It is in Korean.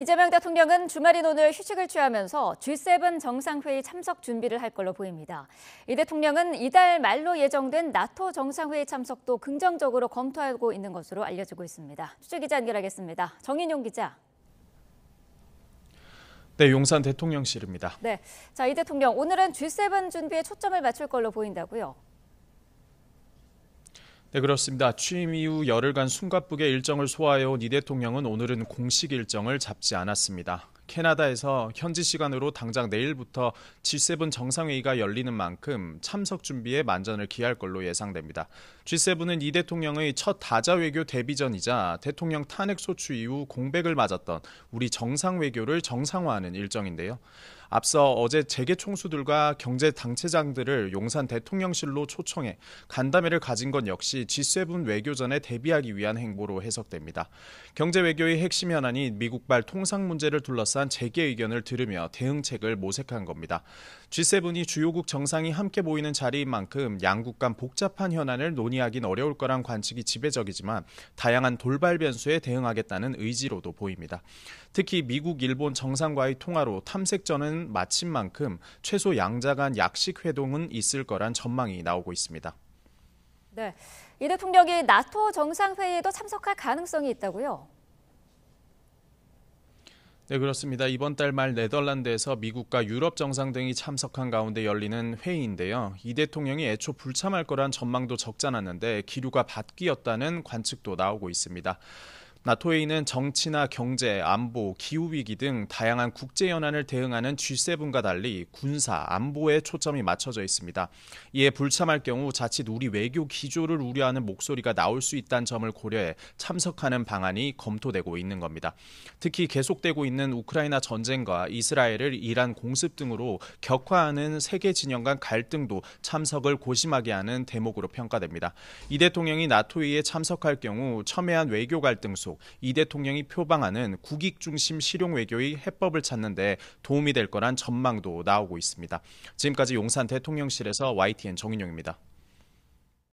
이재명 대통령은 주말인 오늘 휴식을 취하면서 G7 정상회의 참석 준비를 할 걸로 보입니다. 이 대통령은 이달 말로 예정된 나토 정상회의 참석도 긍정적으로 검토하고 있는 것으로 알려지고 있습니다. 취재기자 연결하겠습니다. 정인용 기자. 네, 용산 대통령실입니다. 네, 이 대통령 오늘은 G7 준비에 초점을 맞출 걸로 보인다고요? 네, 그렇습니다. 취임 이후 열흘간 숨가쁘게 일정을 소화해온 이 대통령은 오늘은 공식 일정을 잡지 않았습니다. 캐나다에서 현지 시간으로 당장 내일부터 G7 정상회의가 열리는 만큼 참석 준비에 만전을 기할 걸로 예상됩니다. G7은 이 대통령의 첫 다자 외교 데뷔전이자 대통령 탄핵 소추 이후 공백을 맞았던 우리 정상 외교를 정상화하는 일정인데요. 앞서 어제 재계 총수들과 경제 당체장들을 용산 대통령실로 초청해 간담회를 가진 것 역시 G7 외교전에 대비하기 위한 행보로 해석됩니다. 경제 외교의 핵심 현안이 미국발 통상 문제를 둘러싼 재계 의견을 들으며 대응책을 모색한 겁니다. G7이 주요국 정상이 함께 모이는 자리인 만큼 양국 간 복잡한 현안을 논의하긴 어려울 거란 관측이 지배적이지만 다양한 돌발 변수에 대응하겠다는 의지로도 보입니다. 특히 미국, 일본 정상과의 통화로 탐색전은 마친 만큼 최소 양자 간 약식 회동은 있을 거란 전망이 나오고 있습니다. 네, 이 대통령이 나토 정상회의에도 참석할 가능성이 있다고요? 네, 그렇습니다. 이번 달 말 네덜란드에서 미국과 유럽 정상 등이 참석한 가운데 열리는 회의인데요. 이 대통령이 애초 불참할 거란 전망도 적지 않았는데 기류가 바뀌었다는 관측도 나오고 있습니다. 나토 회의는 정치나 경제, 안보, 기후위기 등 다양한 국제 현안을 대응하는 G7과 달리 군사, 안보에 초점이 맞춰져 있습니다. 이에 불참할 경우 자칫 우리 외교 기조를 우려하는 목소리가 나올 수 있다는 점을 고려해 참석하는 방안이 검토되고 있는 겁니다. 특히 계속되고 있는 우크라이나 전쟁과 이스라엘을 이란 공습 등으로 격화하는 세계 진영 간 갈등도 참석을 고심하게 하는 대목으로 평가됩니다. 이 대통령이 나토 회의에 참석할 경우 첨예한 외교 갈등 속 이 대통령이 표방하는 국익 중심 실용 외교의 해법을 찾는 데 도움이 될 거란 전망도 나오고 있습니다. 지금까지 용산 대통령실에서 YTN 정인용입니다.